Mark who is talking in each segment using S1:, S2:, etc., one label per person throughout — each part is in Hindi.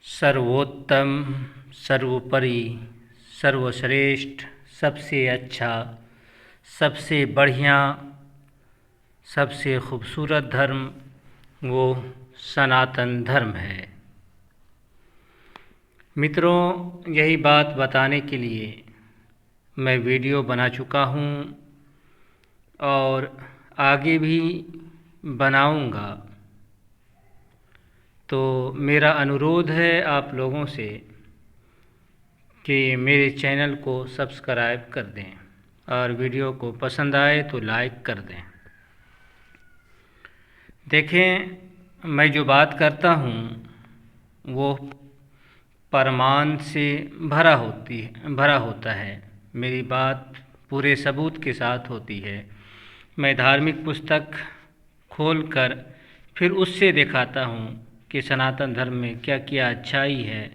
S1: सर्वोत्तम, सर्वोपरि, सर्वश्रेष्ठ, सबसे अच्छा, सबसे बढ़िया, सबसे खूबसूरत धर्म वो सनातन धर्म है। मित्रों, यही बात बताने के लिए मैं वीडियो बना चुका हूँ और आगे भी बनाऊँगा। तो मेरा अनुरोध है आप लोगों से कि मेरे चैनल को सब्सक्राइब कर दें और वीडियो को पसंद आए तो लाइक कर दें। देखें, मैं जो बात करता हूँ वो प्रमाण से भरा होता है। मेरी बात पूरे सबूत के साथ होती है। मैं धार्मिक पुस्तक खोलकर फिर उससे दिखाता हूँ कि सनातन धर्म में क्या क्या अच्छाई है,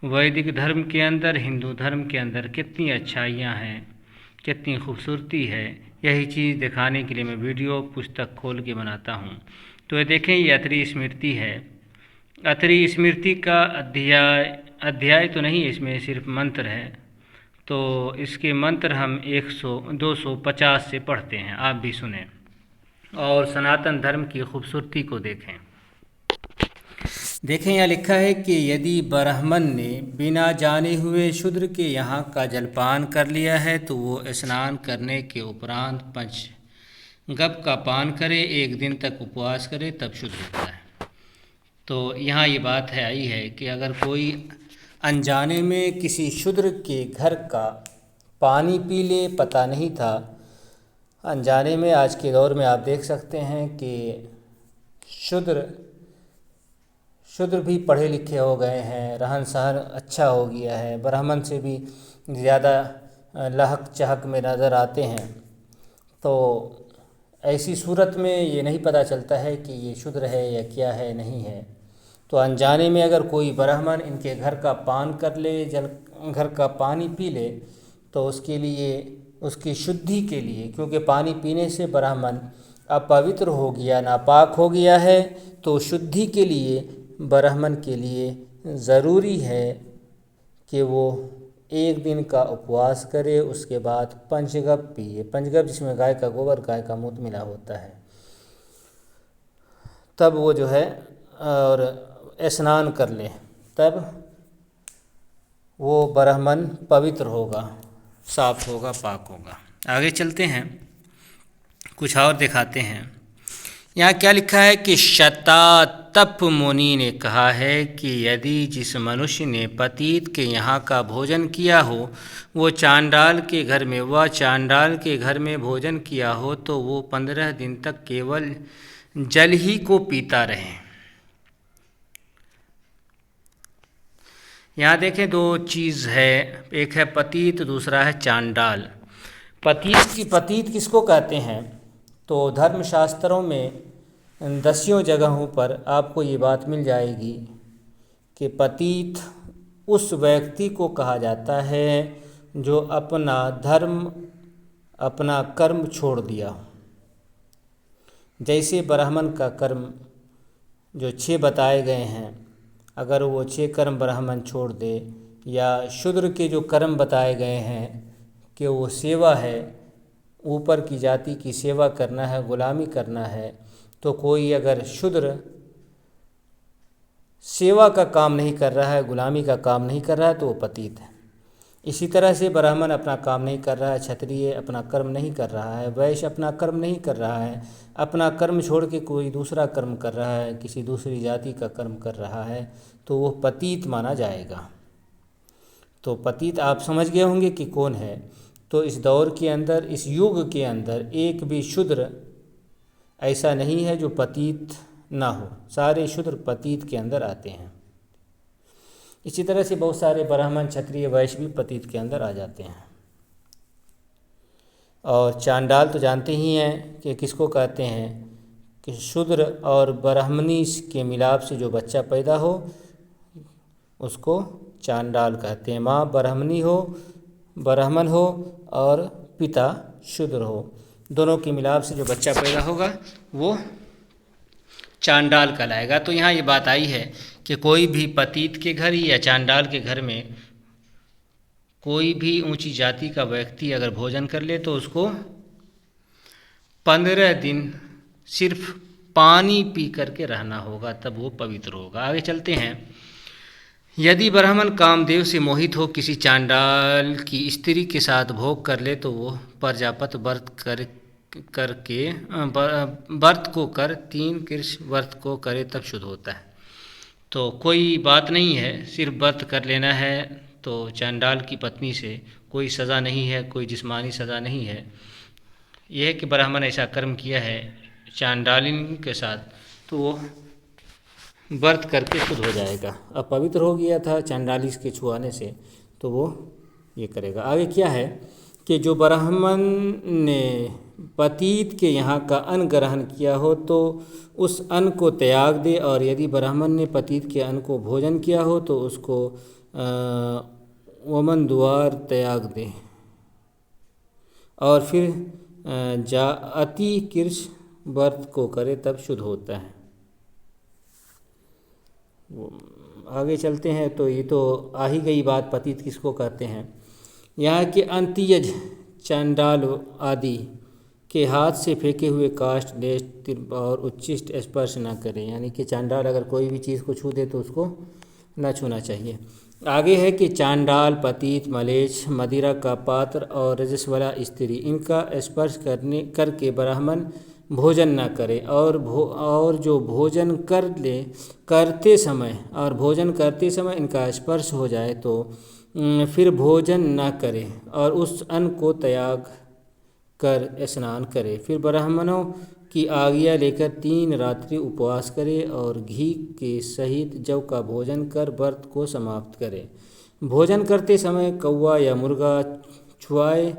S1: वैदिक धर्म के अंदर, हिंदू धर्म के अंदर कितनी अच्छाइयाँ हैं, कितनी खूबसूरती है। यही चीज़ दिखाने के लिए मैं वीडियो पुस्तक खोल के बनाता हूँ। तो ये देखें, ये अत्रि स्मृति है। अत्रि स्मृति का अध्याय तो नहीं, इसमें सिर्फ मंत्र है। तो इसके मंत्र हम 250 से पढ़ते हैं, आप भी सुने और सनातन धर्म की खूबसूरती को देखें। देखें, यहाँ लिखा है कि यदि ब्राह्मण ने बिना जाने हुए शूद्र के यहाँ का जलपान कर लिया है तो वो स्नान करने के उपरांत पंचगव्य का पान करे, 1 दिन तक उपवास करे, तब शुद्ध होता है। तो यहाँ ये बात आई है कि अगर कोई अनजाने में किसी शूद्र के घर का पानी पी ले, पता नहीं था, अनजाने में, आज के दौर में आप देख सकते हैं कि शूद्र भी पढ़े लिखे हो गए हैं, रहन सहन अच्छा हो गया है, ब्राह्मण से भी ज़्यादा लहक चहक में नज़र आते हैं। तो ऐसी सूरत में ये नहीं पता चलता है कि ये शूद्र है या क्या है, नहीं है। तो अनजाने में अगर कोई ब्राह्मण इनके घर का पान कर ले, घर का पानी पी ले, तो उसके लिए, उसकी शुद्धि के लिए, क्योंकि पानी पीने से ब्राह्मण अपवित्र हो गया, नापाक हो गया है, तो शुद्धि के लिए ब्राह्मण के लिए ज़रूरी है कि वो 1 दिन का उपवास करे, उसके बाद पंचगव्य पिए। पंचगव्य जिसमें गाय का गोबर, गाय का मूत्र मिला होता है, तब वो जो है और स्नान कर ले, तब वो ब्राह्मण पवित्र होगा, साफ होगा, पाक होगा। आगे चलते हैं, कुछ और दिखाते हैं। यहाँ क्या लिखा है कि शतातप मुनि ने कहा है कि यदि जिस मनुष्य ने पतित के यहाँ का भोजन किया हो, वो चांडाल के घर में भोजन किया हो, तो वो 15 दिन तक केवल जल ही को पीता रहे। यहाँ देखें, 2 चीज़ है, एक है पतित, दूसरा है चांडाल। पतित किसको कहते हैं? तो धर्मशास्त्रों में 10 जगहों पर आपको ये बात मिल जाएगी कि पतित उस व्यक्ति को कहा जाता है जो अपना धर्म, अपना कर्म छोड़ दिया। जैसे ब्राह्मण का कर्म जो 6 बताए गए हैं, अगर वो 6 कर्म ब्राह्मण छोड़ दे, या शूद्र के जो कर्म बताए गए हैं कि वो सेवा है, ऊपर की जाति की सेवा करना है, गुलामी करना है, तो कोई अगर शूद्र सेवा का काम नहीं कर रहा है, गुलामी का काम नहीं कर रहा है, तो वो पतित है। इसी तरह से ब्राह्मण अपना काम नहीं कर रहा है, क्षत्रिय अपना कर्म नहीं कर रहा है, वैश्य अपना कर्म नहीं कर रहा है, अपना कर्म छोड़ के कोई दूसरा कर्म कर रहा है, किसी दूसरी जाति का कर्म कर रहा है, तो वो पतित माना जाएगा। तो पतित आप समझ गए होंगे कि कौन है। तो इस दौर के अंदर, इस युग के अंदर एक भी शूद्र ऐसा नहीं है जो पतित ना हो, सारे शूद्र पतित के अंदर आते हैं। इसी तरह से बहुत सारे ब्राह्मण, क्षत्रिय, वैश्य भी पतित के अंदर आ जाते हैं। और चांडाल तो जानते ही हैं कि किसको कहते हैं, कि शूद्र और ब्राह्मणी के मिलाप से जो बच्चा पैदा हो उसको चांडाल कहते हैं। माँ ब्राह्मणी हो, ब्राह्मण हो, और पिता शूद्र हो, दोनों के मिलाप से जो बच्चा पैदा होगा वो चांडाल कहलाएगा। तो यहाँ ये बात आई है कि कोई भी पतित के घर या चांडाल के घर में कोई भी ऊंची जाति का व्यक्ति अगर भोजन कर ले तो उसको 15 दिन सिर्फ पानी पी करके रहना होगा, तब वो पवित्र होगा। आगे चलते हैं। यदि ब्राह्मण कामदेव से मोहित हो किसी चांडाल की स्त्री के साथ भोग कर ले तो वो प्रजापत व्रत को कर 3 कृष व्रत को करे तब शुद्ध होता है। तो कोई बात नहीं है, सिर्फ व्रत कर लेना है। तो चांडाल की पत्नी से कोई सज़ा नहीं है, कोई जिस्मानी सज़ा नहीं है। यह है कि ब्राह्मण ऐसा कर्म किया है चांडालिन के साथ तो वो व्रत करके शुद्ध हो जाएगा। अब पवित्र हो गया था चांडाली के छुआने से, तो वो ये करेगा। आगे क्या है कि जो ब्राह्मण ने पतित के यहाँ का अन्न ग्रहण किया हो तो उस अन्न को त्याग दे, और यदि ब्राह्मण ने पतित के अन्न को भोजन किया हो तो उसको वमन द्वार त्याग दे और फिर अति कृष व्रत को करे तब शुद्ध होता है। आगे चलते हैं। तो ये तो आ ही गई बात, पतित किसको कहते हैं। यहाँ के अंत्यज चांडाल आदि के हाथ से फेंके हुए काष्ठ लेश तिल और उच्छिष्ट स्पर्श न करें, यानी कि चांडाल अगर कोई भी चीज़ को छू दे तो उसको न छूना चाहिए। आगे है कि चांडाल, पतित, मलेच्छ, मदिरा का पात्र और रजस्वला स्त्री इनका स्पर्श करके ब्राह्मण भोजन न करे, और जो भोजन करते समय इनका स्पर्श हो जाए तो फिर भोजन न करे और उस अन्न को त्याग कर स्नान करे। फिर ब्राह्मणों की आज्ञा लेकर 3 रात्रि उपवास करे और घी के सहित जव का भोजन कर व्रत को समाप्त करे। भोजन करते समय कौवा या मुर्गा छुआए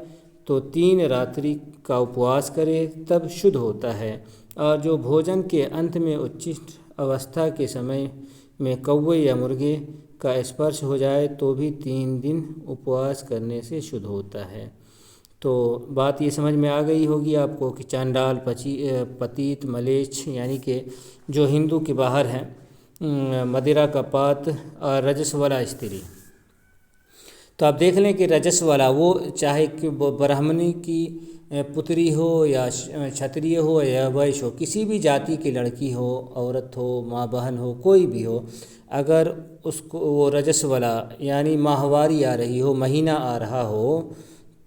S1: तो 3 रात्रि का उपवास करे तब शुद्ध होता है। और जो भोजन के अंत में उच्छिष्ट अवस्था के समय में कौवे या मुर्गे का स्पर्श हो जाए तो भी 3 दिन उपवास करने से शुद्ध होता है। तो बात ये समझ में आ गई होगी आपको कि चांडाल, पतित, मलेच्छ यानी कि जो हिंदू के बाहर हैं, मदिरा का पात्र और रजस्वला स्त्री। तो आप देख लें कि रजस्वला वो चाहे कि वो ब्राह्मणी की पुत्री हो या क्षत्रिय हो या वैश्य हो, किसी भी जाति की लड़की हो, औरत हो, माँ बहन हो, कोई भी हो, अगर उसको वो रजस्वला यानी माहवारी आ रही हो, महीना आ रहा हो,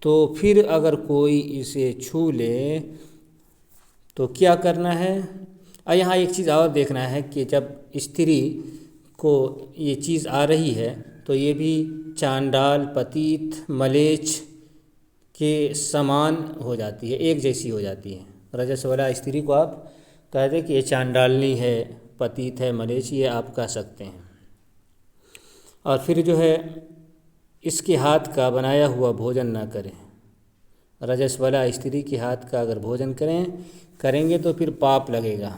S1: तो फिर अगर कोई इसे छू ले तो क्या करना है। और यहाँ एक चीज़ और देखना है कि जब स्त्री को ये चीज़ आ रही है तो ये भी चांडाल, पतित, मलेच्छ के समान हो जाती है, एक जैसी हो जाती है। रजस्वला स्त्री को आप कह दें कि ये चांडालनी है, पतित है, मलेच्छ, ये आप कह सकते हैं। और फिर जो है इसके हाथ का बनाया हुआ भोजन ना करें। रजस्वला स्त्री के हाथ का अगर भोजन करेंगे तो फिर पाप लगेगा।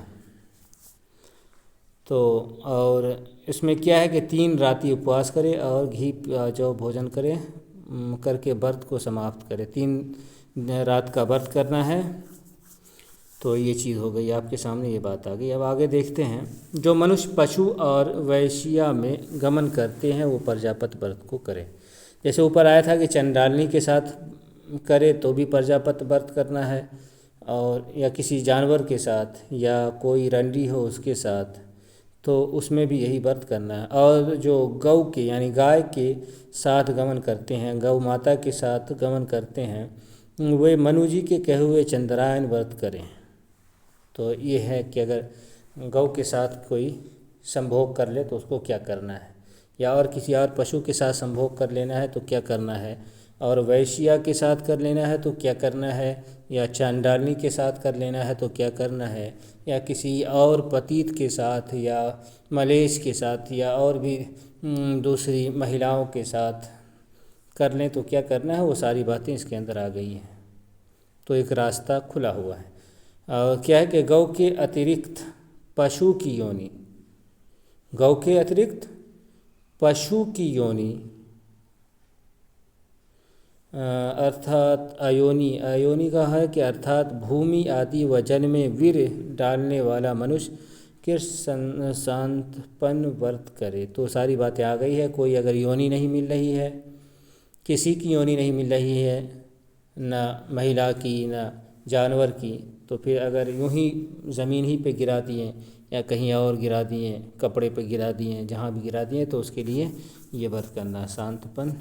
S1: तो और इसमें क्या है कि 3 रात्रि उपवास करे और घी जो भोजन करे करके व्रत को समाप्त करे। 3 रात का व्रत करना है। तो ये चीज़ हो गई, आपके सामने ये बात आ गई। अब आगे देखते हैं। जो मनुष्य पशु और वैश्या में गमन करते हैं वो प्रजापत व्रत को करें। जैसे ऊपर आया था कि चंडालनी के साथ करे तो भी प्रजापत व्रत करना है, और या किसी जानवर के साथ या कोई रंडी हो उसके साथ तो उसमें भी यही व्रत करना है। और जो गौ के यानी गाय के साथ गमन करते हैं, गौ माता के साथ गमन करते हैं, वे मनु जी के कहे हुए चंद्रायन व्रत करें। तो ये है कि अगर गौ के साथ कोई संभोग कर ले तो उसको क्या करना है, या और किसी और पशु के साथ संभोग कर लेना है तो क्या करना है, और वैश्या के साथ कर लेना है तो क्या करना है, या चांडालनी के साथ कर लेना है तो क्या करना है, या किसी और पतित के साथ या मलेच्छ के साथ या और भी दूसरी महिलाओं के साथ कर लें तो क्या करना है, वो सारी बातें इसके अंदर आ गई हैं। तो एक रास्ता खुला हुआ है। और क्या है कि गौ के अतिरिक्त पशु की योनि, गौ के अतिरिक्त पशु की योनि अर्थात अयोनी का है कि अर्थात भूमि आदि व जल में वीर डालने वाला मनुष्य
S2: किस शांतपन व्रत करे। तो सारी बातें आ गई है। कोई अगर योनि नहीं मिल रही है, किसी की योनि नहीं मिल रही है, ना महिला की ना जानवर की, तो फिर अगर यूं ही ज़मीन ही पे गिरा दिए या कहीं और गिरा दिए, कपड़े पे गिरा दिए, जहाँ भी गिरा दिए, तो उसके लिए ये व्रत करना है, शांतपन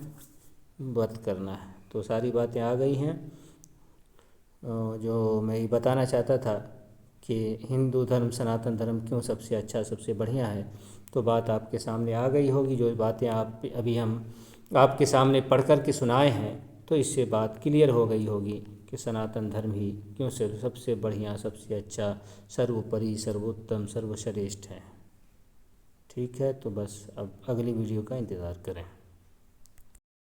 S2: व्रत करना है। तो सारी बातें आ गई हैं। जो मैं ये बताना चाहता था कि हिंदू धर्म, सनातन धर्म क्यों सबसे अच्छा, सबसे बढ़िया है, तो बात आपके सामने आ गई होगी। जो बातें आप अभी हम आपके सामने पढ़ कर के सुनाए हैं, तो इससे बात क्लियर हो गई होगी कि सनातन धर्म ही क्यों से सबसे बढ़िया, सबसे अच्छा, सर्वोपरि, सर्वोत्तम, सर्वश्रेष्ठ है। ठीक है, तो बस अब अगली वीडियो का इंतज़ार करें।